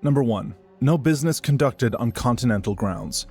Number 1. No business conducted on Continental grounds.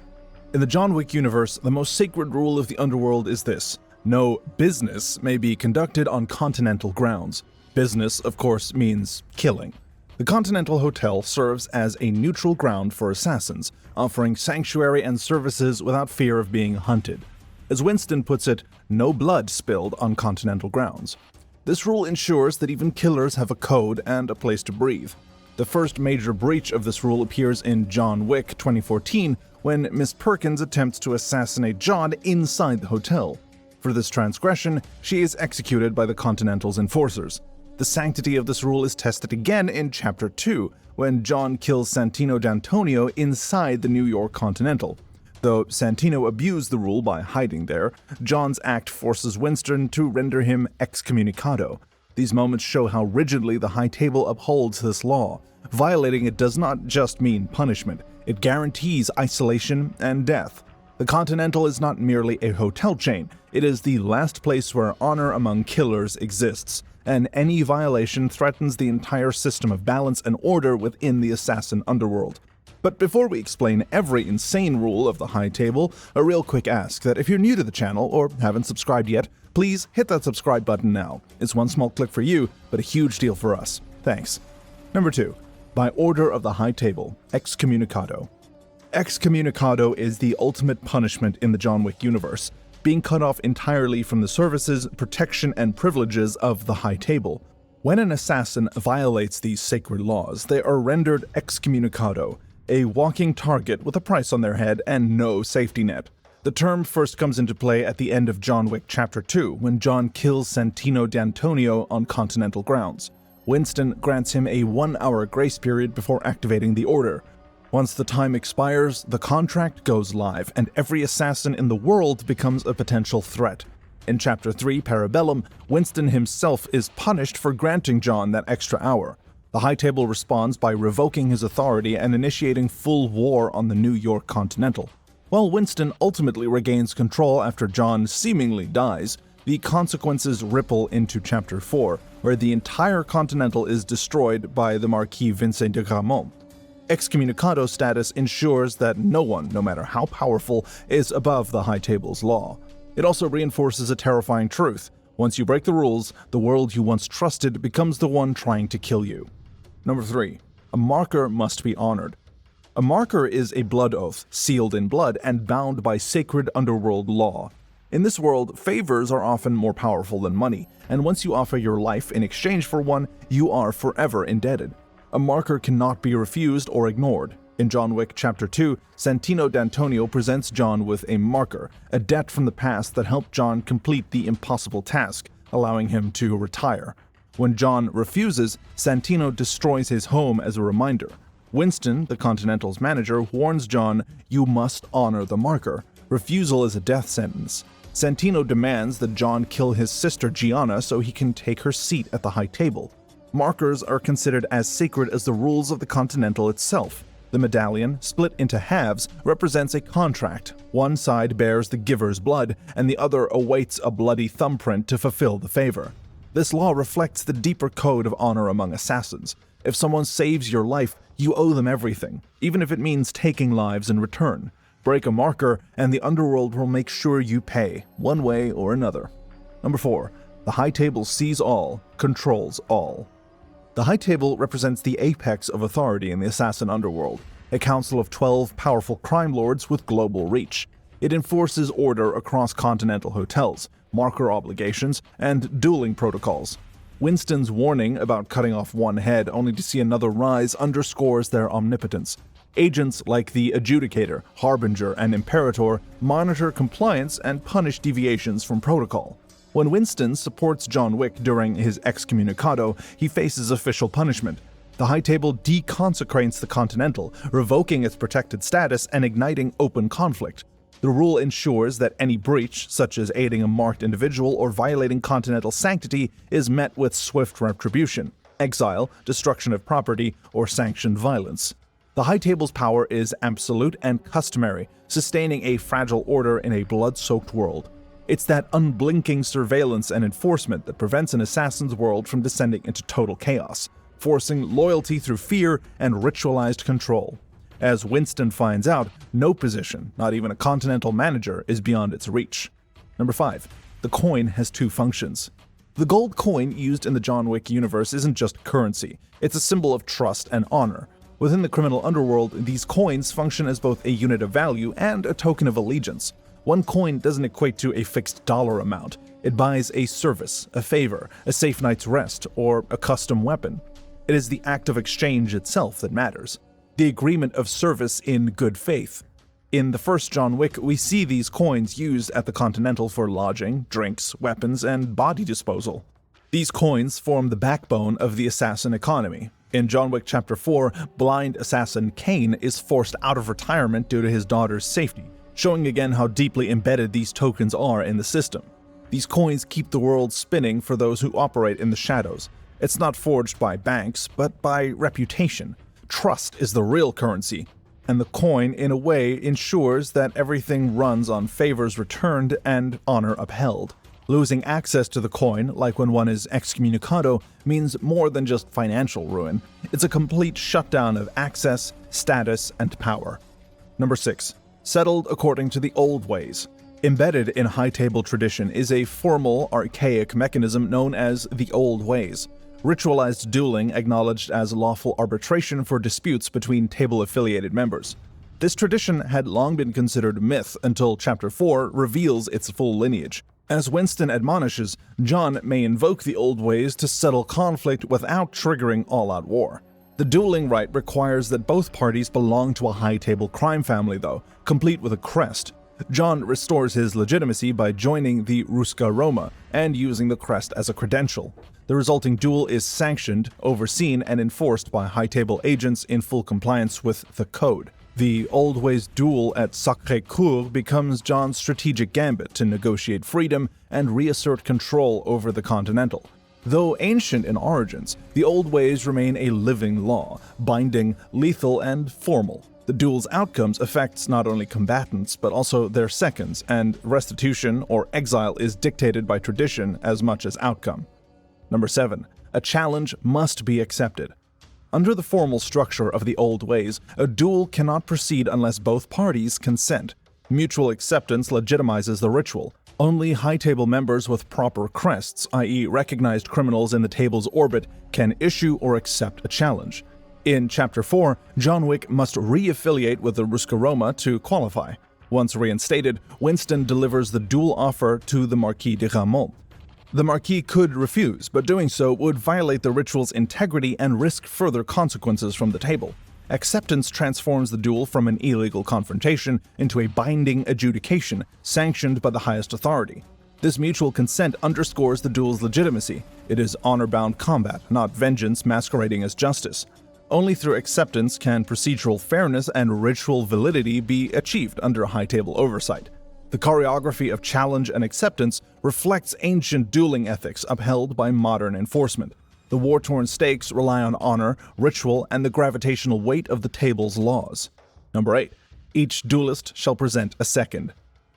In the John Wick universe, the most sacred rule of the underworld is this: no business may be conducted on Continental grounds. Business, of course, means killing. The Continental Hotel serves as a neutral ground for assassins, offering sanctuary and services without fear of being hunted. As Winston puts it, no blood spilled on Continental grounds. This rule ensures that even killers have a code and a place to breathe. The first major breach of this rule appears in John Wick 2014, when Miss Perkins attempts to assassinate John inside the hotel. For this transgression, she is executed by the Continental's enforcers. The sanctity of this rule is tested again in Chapter 2, when John kills Santino D'Antonio inside the New York Continental. Though Santino abused the rule by hiding there, John's act forces Winston to render him excommunicado. These moments show how rigidly the High Table upholds this law. Violating it does not just mean punishment, it guarantees isolation and death. The Continental is not merely a hotel chain, it is the last place where honor among killers exists, and any violation threatens the entire system of balance and order within the assassin underworld. But before we explain every insane rule of the High Table, a real quick ask that if you're new to the channel or haven't subscribed yet, please hit that subscribe button now. It's one small click for you, but a huge deal for us. Thanks. Number 2. By order of the High Table, Excommunicado. Excommunicado is the ultimate punishment in the John Wick universe, being cut off entirely from the services, protection, and privileges of the High Table. When an assassin violates these sacred laws, they are rendered excommunicado, a walking target with a price on their head and no safety net. The term first comes into play at the end of John Wick Chapter 2, when John kills Santino D'Antonio on Continental grounds. Winston grants him a 1-hour grace period before activating the order. Once the time expires, the contract goes live, and every assassin in the world becomes a potential threat. In Chapter 3, Parabellum, Winston himself is punished for granting John that extra hour. The High Table responds by revoking his authority and initiating full war on the New York Continental. While Winston ultimately regains control after John seemingly dies, the consequences ripple into Chapter 4, where the entire Continental is destroyed by the Marquis Vincent de Gramont. Excommunicado status ensures that no one, no matter how powerful, is above the High Table's law. It also reinforces a terrifying truth: once you break the rules, the world you once trusted becomes the one trying to kill you. Number 3. A marker must be honored. A marker is a blood oath, sealed in blood and bound by sacred underworld law. In this world, favors are often more powerful than money, and once you offer your life in exchange for one, you are forever indebted. A marker cannot be refused or ignored. In John Wick Chapter 2, Santino D'Antonio presents John with a marker, a debt from the past that helped John complete the impossible task, allowing him to retire. When John refuses, Santino destroys his home as a reminder. Winston, the Continental's manager, warns John, "You must honor the marker. Refusal is a death sentence." Santino demands that John kill his sister Gianna so he can take her seat at the High Table. Markers are considered as sacred as the rules of the Continental itself. The medallion, split into halves, represents a contract. One side bears the giver's blood, and the other awaits a bloody thumbprint to fulfill the favor. This law reflects the deeper code of honor among assassins. If someone saves your life, you owe them everything, even if it means taking lives in return. Break a marker, and the underworld will make sure you pay, one way or another. Number 4. The High Table sees all, controls all. The High Table represents the apex of authority in the assassin underworld, a council of 12 powerful crime lords with global reach. It enforces order across Continental hotels, marker obligations, and dueling protocols. Winston's warning about cutting off one head only to see another rise underscores their omnipotence. Agents like the Adjudicator, Harbinger, and Imperator monitor compliance and punish deviations from protocol. When Winston supports John Wick during his excommunicado, he faces official punishment. The High Table deconsecrates the Continental, revoking its protected status and igniting open conflict. The rule ensures that any breach, such as aiding a marked individual or violating Continental sanctity, is met with swift retribution, exile, destruction of property, or sanctioned violence. The High Table's power is absolute and customary, sustaining a fragile order in a blood-soaked world. It's that unblinking surveillance and enforcement that prevents an assassin's world from descending into total chaos. forcing loyalty through fear and ritualized control. As Winston finds out, no position, not even a Continental manager, is beyond its reach. Number 5. The coin has two functions. The gold coin used in the John Wick universe isn't just currency, it's a symbol of trust and honor. Within the criminal underworld, these coins function as both a unit of value and a token of allegiance. One coin doesn't equate to a fixed dollar amount. It buys a service, a favor, a safe night's rest, or a custom weapon. It is the act of exchange itself that matters. The agreement of service in good faith. In the first John Wick, we see these coins used at the Continental for lodging, drinks, weapons, and body disposal. These coins form the backbone of the assassin economy. In John Wick Chapter 4, blind assassin Kane is forced out of retirement due to his daughter's safety, showing again how deeply embedded these tokens are in the system. These coins keep the world spinning for those who operate in the shadows. It's not forged by banks, but by reputation. Trust is the real currency, and the coin, in a way, ensures that everything runs on favors returned and honor upheld. Losing access to the coin, like when one is excommunicado, means more than just financial ruin. It's a complete shutdown of access, status, and power. Number 6. Settled according to the old ways. Embedded in high table tradition is a formal, archaic mechanism known as the old ways. Ritualized dueling acknowledged as lawful arbitration for disputes between table-affiliated members. This tradition had long been considered myth until Chapter 4 reveals its full lineage. As Winston admonishes, John may invoke the old ways to settle conflict without triggering all-out war. The dueling rite requires that both parties belong to a high-table crime family, though, complete with a crest. John restores his legitimacy by joining the Ruska Roma and using the crest as a credential. The resulting duel is sanctioned, overseen, and enforced by high-table agents in full compliance with the code. The Old Ways duel at Sacré-Cœur becomes John's strategic gambit to negotiate freedom and reassert control over the Continental. Though ancient in origins, the Old Ways remain a living law, binding, lethal, and formal. The duel's outcomes affects not only combatants, but also their seconds, and restitution or exile is dictated by tradition as much as outcome. Number 7. A challenge must be accepted. Under the formal structure of the old ways, a duel cannot proceed unless both parties consent. Mutual acceptance legitimizes the ritual. Only high-table members with proper crests, i.e. recognized criminals in the table's orbit, can issue or accept a challenge. In Chapter 4, John Wick must re-affiliate with the Ruska Roma to qualify. Once reinstated, Winston delivers the duel offer to the Marquis de Gramont. The Marquis could refuse, but doing so would violate the ritual's integrity and risk further consequences from the table. Acceptance transforms the duel from an illegal confrontation into a binding adjudication, sanctioned by the highest authority. This mutual consent underscores the duel's legitimacy. It is honor-bound combat, not vengeance masquerading as justice. Only through acceptance can procedural fairness and ritual validity be achieved under high-table oversight. The choreography of challenge and acceptance reflects ancient dueling ethics upheld by modern enforcement. The war-torn stakes rely on honor, ritual, and the gravitational weight of the table's laws. Number 8. Each duelist shall present a second.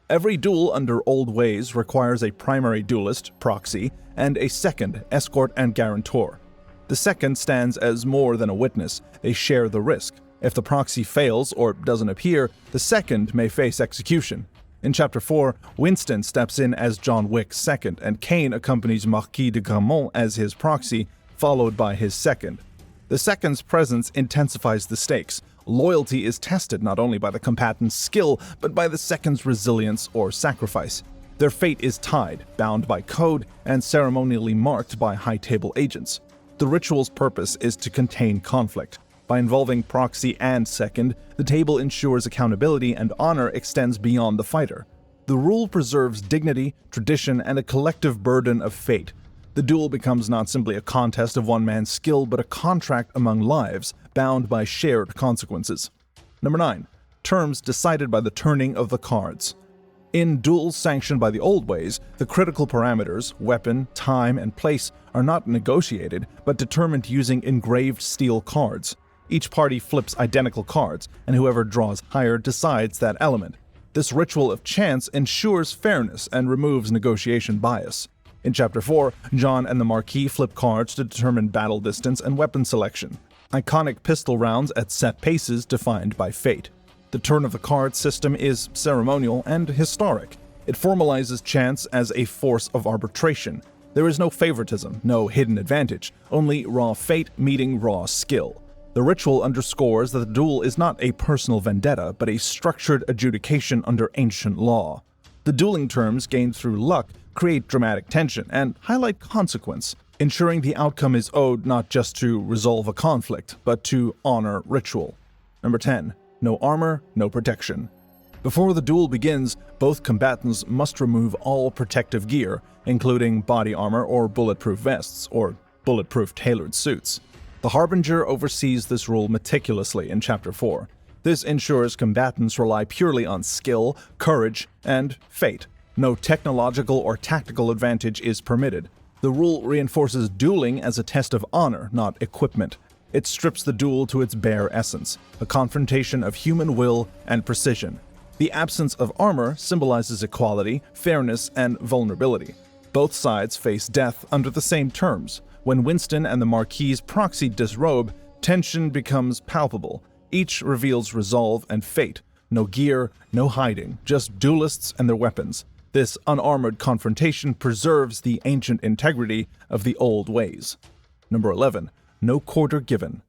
Every duel under old ways requires a primary duelist, proxy, and a second, escort and guarantor. The second stands as more than a witness. They share the risk. If the proxy fails or doesn't appear, the second may face execution. In Chapter 4, Winston steps in as John Wick's second, and Kane accompanies Marquis de Gramont as his proxy, followed by his second. The second's presence intensifies the stakes. Loyalty is tested not only by the combatant's skill, but by the second's resilience or sacrifice. Their fate is tied, bound by code, and ceremonially marked by high-table agents. The ritual's purpose is to contain conflict. By involving proxy and second, the table ensures accountability and honor extends beyond the fighter. The rule preserves dignity, tradition, and a collective burden of fate. The duel becomes not simply a contest of one man's skill, but a contract among lives, bound by shared consequences. Number 9. Terms decided by the turning of the cards. In duels sanctioned by the old ways, the critical parameters, weapon, time, and place, are not negotiated, but determined using engraved steel cards. Each party flips identical cards, and whoever draws higher decides that element. This ritual of chance ensures fairness and removes negotiation bias. In Chapter 4, John and the Marquis flip cards to determine battle distance and weapon selection. Iconic pistol rounds at set paces defined by fate. The turn of the card system is ceremonial and historic. It formalizes chance as a force of arbitration. There is no favoritism, no hidden advantage, only raw fate meeting raw skill. The ritual underscores that the duel is not a personal vendetta, but a structured adjudication under ancient law. The dueling terms gained through luck create dramatic tension and highlight consequence, ensuring the outcome is owed not just to resolve a conflict, but to honor ritual. Number 10. No armor, no protection. Before the duel begins, both combatants must remove all protective gear, including body armor or bulletproof vests, or bulletproof tailored suits. The Harbinger oversees this rule meticulously in Chapter 4. This ensures combatants rely purely on skill, courage, and fate. No technological or tactical advantage is permitted. The rule reinforces dueling as a test of honor, not equipment. It strips the duel to its bare essence, a confrontation of human will and precision. The absence of armor symbolizes equality, fairness, and vulnerability. Both sides face death under the same terms. When Winston and the Marquis' proxy disrobe, tension becomes palpable. Each reveals resolve and fate. No gear, no hiding, just duelists and their weapons. This unarmored confrontation preserves the ancient integrity of the old ways. Number 11. No quarter given.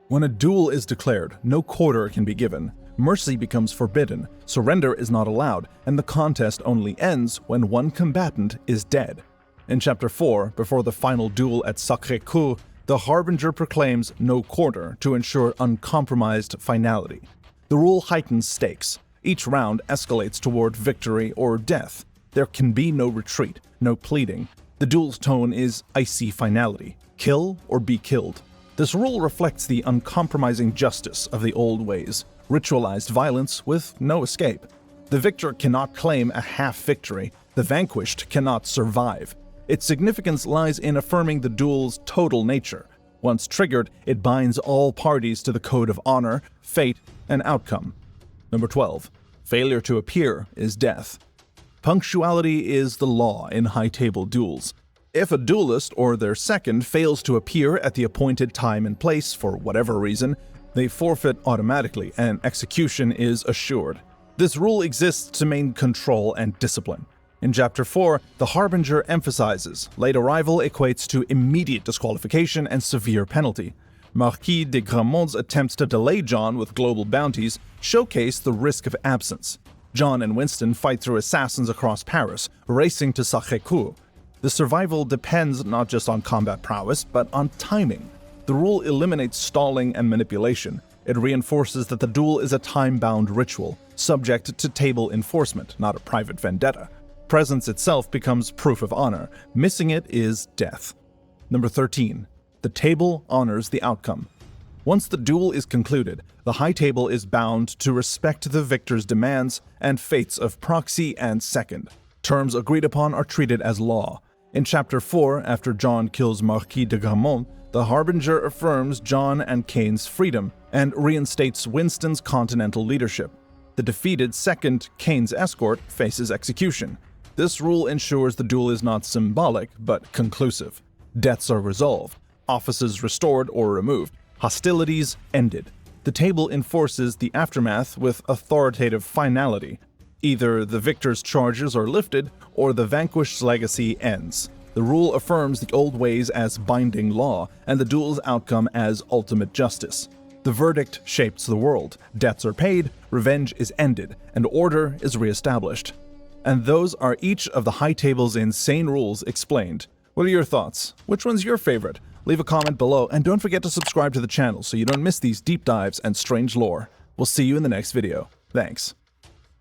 When a duel is declared, no quarter can be given. Mercy becomes forbidden, surrender is not allowed, and the contest only ends when one combatant is dead. In Chapter 4, before the final duel at Sacré-Cœur, the Harbinger proclaims no quarter to ensure uncompromised finality. The rule heightens stakes. Each round escalates toward victory or death. There can be no retreat, no pleading. The duel's tone is icy finality. Kill or be killed. This rule reflects the uncompromising justice of the old ways, ritualized violence with no escape. The victor cannot claim a half victory. The vanquished cannot survive. Its significance lies in affirming the duel's total nature. Once triggered, it binds all parties to the code of honor, fate, and outcome. Number 12. Failure to appear is death. Punctuality is the law in high-table duels. If a duelist or their second fails to appear at the appointed time and place for whatever reason, they forfeit automatically and execution is assured. This rule exists to maintain control and discipline. In Chapter 4, the Harbinger emphasizes late arrival equates to immediate disqualification and severe penalty. Marquis de Grammont's attempts to delay John with global bounties showcase the risk of absence. John and Winston fight through assassins across Paris, racing to Sacré-Cœur. The survival depends not just on combat prowess, but on timing. The rule eliminates stalling and manipulation. It reinforces that the duel is a time-bound ritual, subject to table enforcement, not a private vendetta. Presence itself becomes proof of honor. Missing it is death. Number 13. The table honors the outcome. Once the duel is concluded, the high table is bound to respect the victor's demands and fates of proxy and second. Terms agreed upon are treated as law. In Chapter 4, after John kills Marquis de Grammont, the Harbinger affirms John and Kane's freedom and reinstates Winston's Continental leadership. The defeated second, Kane's escort, faces execution. This rule ensures the duel is not symbolic, but conclusive. Deaths are resolved, offices restored or removed, hostilities ended. The table enforces the aftermath with authoritative finality. Either the victor's charges are lifted, or the vanquished's legacy ends. The rule affirms the old ways as binding law, and the duel's outcome as ultimate justice. The verdict shapes the world. Debts are paid, revenge is ended, and order is reestablished. And those are each of the high table's insane rules explained. What are your thoughts? Which one's your favorite? Leave a comment below, and don't forget to subscribe to the channel so you don't miss these deep dives and strange lore. We'll see you in the next video. Thanks.